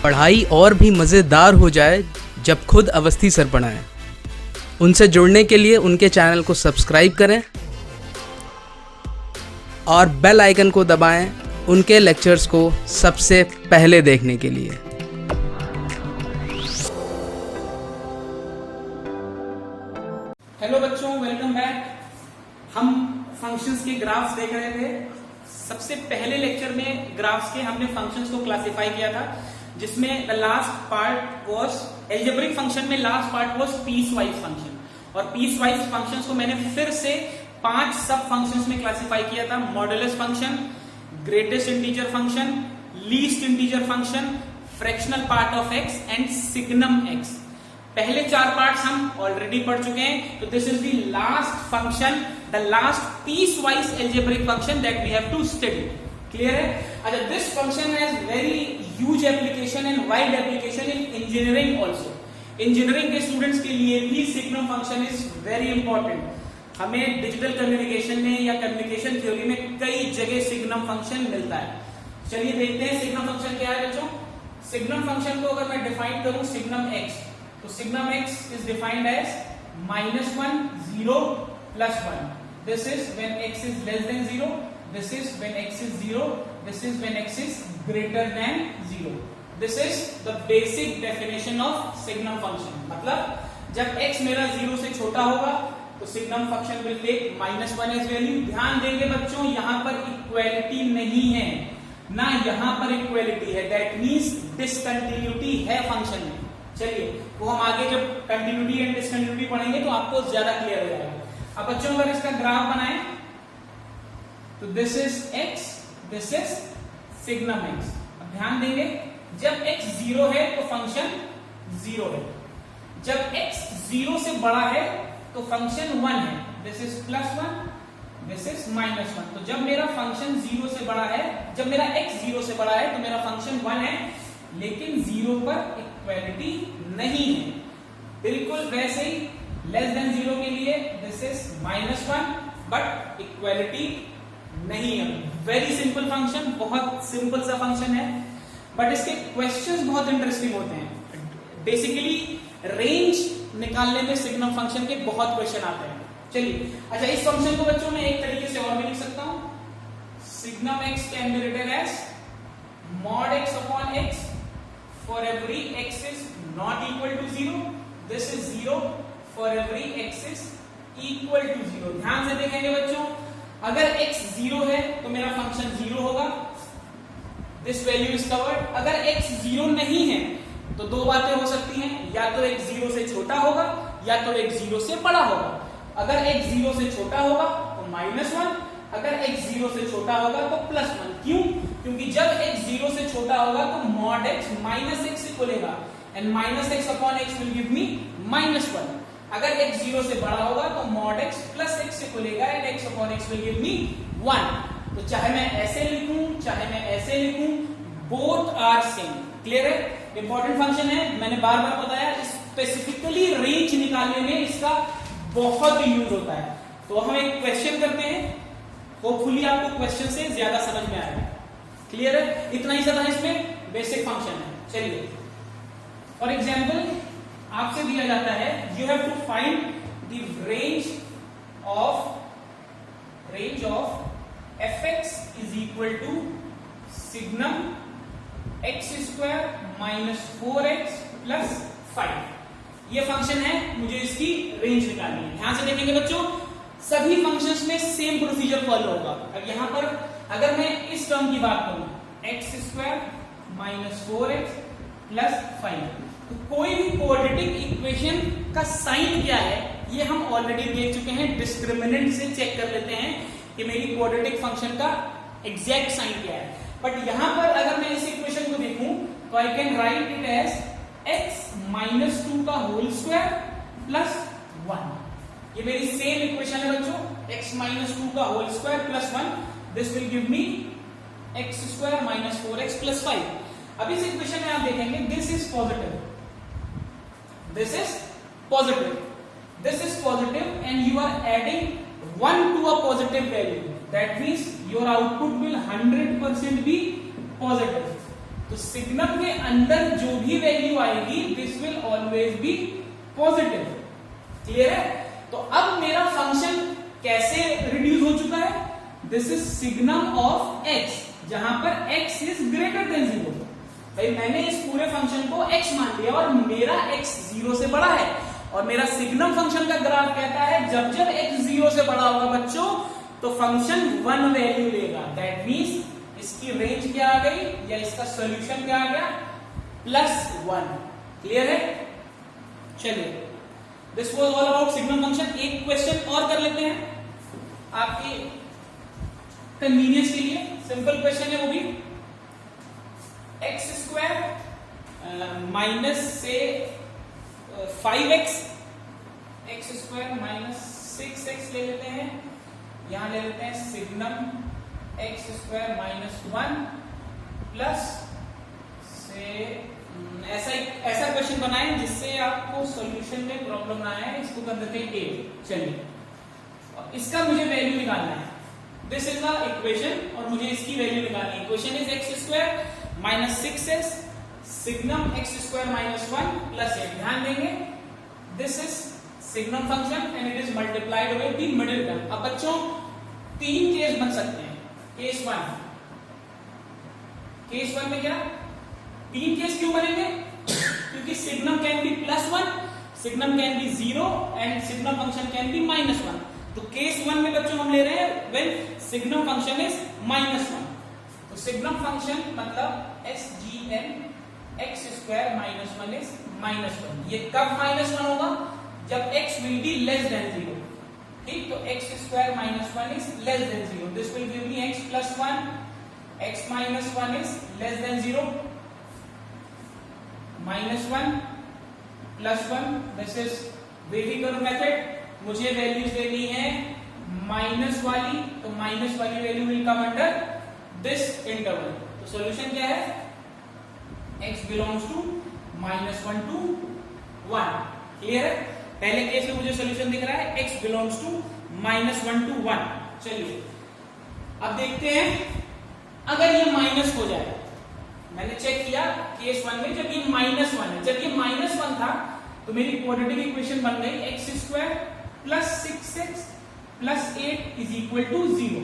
पढ़ाई और भी मज़ेदार हो जाए जब खुद अवस्थी सर पढ़ाएं। उनसे जुड़ने के लिए उनके चैनल को सब्सक्राइब करें और बेल आइकन को दबाएं उनके लेक्चर्स को सबसे पहले देखने के लिए। हेलो बच्चों, वेलकम बैक। हम फंक्शंस के ग्राफ्स देख रहे थे। सबसे पहले लेक्चर में ग्राफ्स के हमने फंक्शंस को क्लासिफाई किया था, जिसमें the last part was algebraic function में last part was piece wise function, और पीस वाइज फंक्शंस को मैंने फिर से 5 सब फंक्शंस में क्लासिफाई किया था। Modulus function, greatest integer function, least integer function, fractional part of x and signum x. पहले 4 पार्ट्स हम ऑलरेडी पढ़ चुके हैं, तो this is the last function, the last piecewise algebraic function that we have to study. Clear है? अच्छा, this function has very huge application and wide application in engineering also. Engineering के students के लिए भी signum function is very important. हमें digital communication में या communication theory में कई जगह सिग्नम फंक्शन मिलता है। चलिए देखते हैं सिग्नम फंक्शन क्या है बच्चों। सिग्नम फंक्शन को अगर मैं डिफाइन करूं सिग्नम एक्स, तो signum x is defined as -1 0 +1। This is when x is less than 0, this is when x is 0, this is when x is greater than 0. This is the basic definition of signum function। मतलब जब x मेरा 0 से छोटा होगा तो signum function will take -1 as value. ध्यान देंगे बच्चों, यहां पर इक्वालिटी नहीं है, ना यहां पर इक्वालिटी है, दैट मींस डिसकंटिन्यूटी है फंक्शन में। चलिए वो हम आगे जब कंटिन्यूटी एंड डिसकंटिन्यूटी पढ़ेंगे तो आपको ज्यादा क्लियर हो जाएगा। अब बच्चों अगर इसका ग्राफ बनाएं तो this is x, this is signum x। अब ध्यान देंगे, जब x 0 है तो फंक्शन 0 है, जब x 0 से बड़ा है तो फंक्शन 1 है। This is +1, this is -1। तो जब मेरा फंक्शन 0 से बड़ा है, जब मेरा x 0 से बड़ा है तो मेरा फंक्शन 1 है, लेकिन 0 पर इक्वालिटी नहीं है। बिल्कुल वैसे ही लेस देन 0 के लिए दिस इज -1, बट इक्वालिटी नहीं है। वेरी सिंपल फंक्शन, बहुत सिंपल सा फंक्शन है, बट इसके क्वेश्चंस बहुत इंटरेस्टिंग होते हैं। बेसिकली रेंज निकालने में सिग्नम फंक्शन के बहुत क्वेश्चन आते हैं। चलिए अच्छा, इस फंक्शन को बच्चों में एक तरीके से और भी लिख सकता हूं। Signum x can be written as mod x upon x for every x is not equal to 0, this is 0 for every x is equal to 0। ध्यान से देखेंगे बच्चों, अगर x 0 है तो मेरा फंक्शन 0 होगा, दिस वैल्यू इज कवर्ड। अगर x 0 नहीं है तो दो बातें हो सकती हैं, या तो x 0 से छोटा होगा या तो x 0 से बड़ा होगा। अगर x 0 से छोटा होगा तो -1, अगर x 0 से छोटा होगा तो +1। क्यों? क्योंकि जब x 0 से छोटा होगा तो mod x -x से खुलेगा, and -x upon x will give me -1। अगर x 0 से बड़ा होगा तो mod x +x से खुलेगा, and x upon x will give me 1। तो चाहे मैं ऐसे लिखूं चाहे मैं ऐसे लिखूं, बोथ आर सेम। क्लियर है? इंपॉर्टेंट फंक्शन है, मैंने बार बार बताया, स्पेसिफिकली रेंज निकालने में इसका बहुत यूज होता है। तो हम एक क्वेश्चन करते हैं, होपफुली आपको क्वेश्चन से ज्यादा समझ में आएगा। क्लियर है? इतना ही ज्यादा इसमें बेसिक फंक्शन है। चलिए फॉर एग्जाम्पल आपसे दिया जाता है, you have to find the range of fx is equal to signum x² -4x + 5। ये फंक्शन है, मुझे इसकी रेंज निकालनी है। ध्यान से देखेंगे बच्चों, सभी फंक्शंस में सेम प्रोसीजर फॉलो होगा। अब यहां पर अगर मैं इस टर्म की बात करूं, x² -4x + 5, तो कोई भी क्वाड्रेटिक इक्वेशन का साइन क्या है ये हम ऑलरेडी देख चुके हैं। डिस्क्रिमिनेंट से चेक कर लेते हैं कि मेरी क्वाड्रेटिक फंक्शन का एग्जैक्ट साइन क्या है। बट यहां पर अगर मैं इस इक्वेशन को देखूं तो I can write it as x -2 का होल स्क्वायर + 1। ये मेरी सेम इक्वेशन है बच्चों, x -2 का whole square + 1। This will give me x² -4x + 5। अब इस इक्वेशन में आप देखेंगे this is positive, this is positive, this is positive, and you are adding 1 to a positive value, that means your output will 100% be positive। तो signum के अंदर जो भी वैल्यू आएगी this will always be positive. Clear है? तो अब मेरा फंक्शन कैसे रिड्यूस हो चुका है? This is signum of x, जहां पर x इज ग्रेटर देन 0। भाई मैंने इस पूरे फंक्शन को x मान लिया और मेरा x 0 से बड़ा है, और मेरा सिग्नम फंक्शन का ग्राफ कहता है जब जब x 0 से बड़ा होगा बच्चों तो फंक्शन 1 वैल्यू लेगा। दैट मीन्स इसकी रेंज क्या आ गई या इसका सॉल्यूशन क्या आ गया? +1। क्लियर है? चलिए, this was all about signum function. एक क्वेश्चन और कर लेते हैं आपकी कन्वीनियंस के लिए। सिंपल क्वेश्चन है वो भी, x² माइनस से 5x, x² माइनस 6x ले लेते हैं। यहां ले लेते हैं सिग्नम x² माइनस 1 प्लस से ऐसा क्वेश्चन बनाएं जिससे आपको सॉल्यूशन में प्रॉब्लम ना आए। इसको कर देते हैं a। चलिए, इसका मुझे वैल्यू निकालना है। दिस इज द इक्वेशन और मुझे इसकी वैल्यू निकालनी है। Equation is x² minus 6x signum x² minus 1 plus 8। ध्यान देंगे this is signum function and it is multiplied with the middle term. अब बच्चों 3 केस बन सकते हैं। केस 1 में क्या 3 केस क्यों बनेंगे? क्योंकि signum can be +1, signum can be 0 and signum function can be -1। तो केस 1 में बच्चों हम ले रहे हैं व्हेन सिग्नम फंक्शन इज -1। तो सिग्नम फंक्शन मतलब SGN x² माइनस 1 इज -1। ये कब -1 होगा? जब x will be less than 0। ठीक, तो x² minus 1 is less than 0। This will give me x + 1, x minus 1 is less than 0, -1 +1। This is very good method. मुझे values देनी है माइनस वाली, तो माइनस वाली value will come under this interval. तो solution क्या है? x belongs to -1 to 1। Clear है? पहले केस में मुझे सॉल्यूशन दिख रहा है x बिलोंग्स टू -1 to 1। चलिए अब देखते हैं अगर ये माइनस हो जाए। मैंने चेक किया केस 1 में जब ये -1 है, जब ये -1 था तो मेरी क्वाड्रेटिक इक्वेशन बन गई x² plus 6x plus 8 is equal to 0।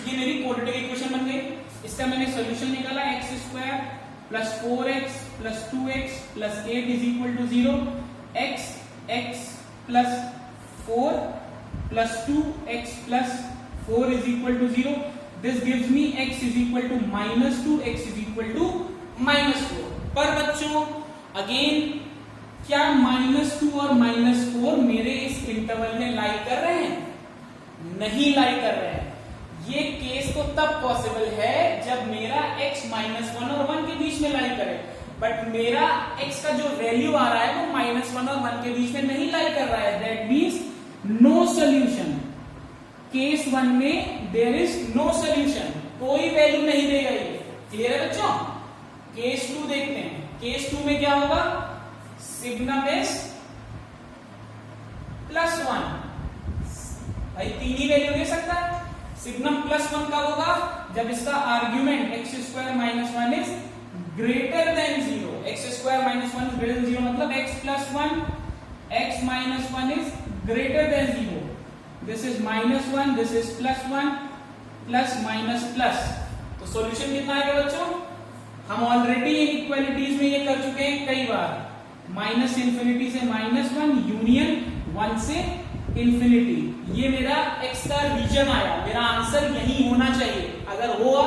ये मेरी क्वाड्रेटिक इक्वेशन बन गई। इसका मैंने सॉल्यूशन निकाला x² plus 4x plus 2x plus 8 is equal to 0। x plus 4 plus 2x plus 4 is equal to 0। This gives me x is equal to -2, x is equal to -4। पर बच्चों again क्या -2 और -4 मेरे इस इंटरवल में लाई कर रहे हैं? नहीं लाई कर रहे हैं। ये केस तो तब पॉसिबल है जब मेरा x -1 और 1 के बीच में लाई करे, बट मेरा x का जो वैल्यू आ रहा है वो -1 और 1 के बीच में नहीं लाई कर रहा है। That means no solution. Case 1 में देयर इज नो सोल्यूशन, कोई वैल्यू नहीं देगा ये। क्लियर है बच्चों? केस 2 देखते हैं। केस 2 में क्या होगा? Signum is +1। भाई 3 ही वैल्यू दे सकता है। सिग्नम +1 कब होगा? जब इसका argument x² minus 1 is greater than 0। x² minus 1 is greater than 0 मतलब x + 1, x minus 1 is greater than 0। This is -1, this is +1 plus minus plus. तो सॉल्यूशन कितना आएगा बच्चों? हम ऑलरेडी इक्वालिटीज में ये कर चुके हैं कई बार। -∞ से -1 यूनियन 1 से इंफिनिटी। ये मेरा x का रीजन आया। मेरा आंसर यही होना चाहिए। अगर हुआ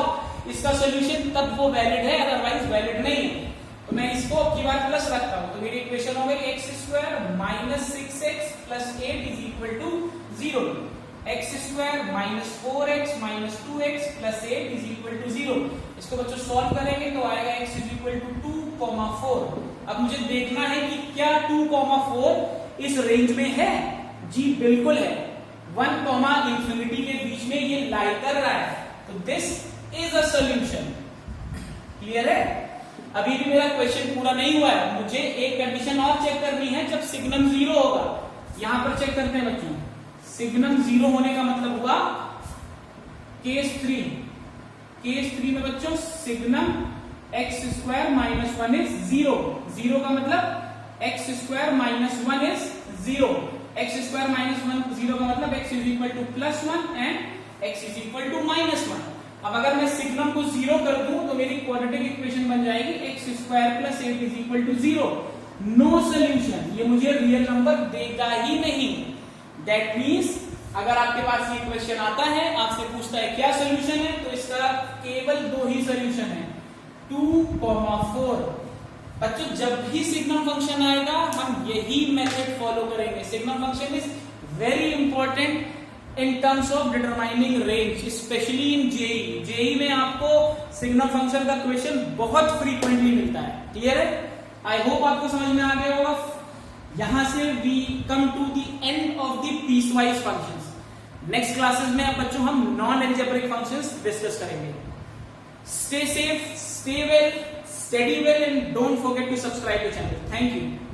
इसका सॉल्यूशन तब वो वैलिड है, अदरवाइज वैलिड नहीं है। तो मैं इसको की बार प्लस रखता हूं तो मेरी इक्वेशन हो गई x² minus 6x plus 8 is equal to 0। x² minus 4x minus 2x plus 8 is equal to 0। इसको बच्चों सॉल्व करेंगे तो आएगा x इज इक्वल टू 2,4। अब मुझे देखना है कि क्या 2,4 इस रेंज में है। जी बिल्कुल है। 1, इंफिनिटी के बीच में ये लाई कर रहा है। तो this is a solution. Clear है? अभी भी मेरा क्वेश्चन पूरा नहीं हुआ है। मुझे एक कंडीशन और चेक करनी है जब सिग्नम 0 होगा। यहां पर चेक करते हैं बच्चों। सिग्नम 0 होने का मतलब हुआ केस 3। केस 3 में बच्चों signum x square minus 1 is 0। 0 का मतलब x square minus 1 is 0। X square minus 1 0 का मतलब x is equal to plus 1 and x is equal to minus 1। अब अगर मैं सिग्नम को 0 कर दूं तो मेरी क्वाड्रेटिक इक्वेशन बन जाएगी x square plus 8 is equal to 0। No solution, ये मुझे रियल नंबर देगा ही नहीं। दैट मीन्स अगर आपके पास ये क्वेश्चन आता है, आपसे पूछता है क्या सोल्यूशन है, तो इसका केवल 2 ही सोल्यूशन है, 2,4। बच्चों जब भी सिग्नम फंक्शन आएगा हम यही मेथड फॉलो करेंगे। Signum function is very important in terms of determining range, specially in JEE. JEE में आपको सिग्नम फंक्शन का क्वेश्चन बहुत फ्रीक्वेंटली मिलता है। क्लियर है? आई होप आपको समझ में आ गया होगा। यहां से we come to the end of the piecewise functions. Next classes में अब बच्चों हम नॉन एल्जेब्रिक फंक्शंस डिस्कस करेंगे। Stay safe, stay well, study well, and don't forget to subscribe to the channel. Thank you.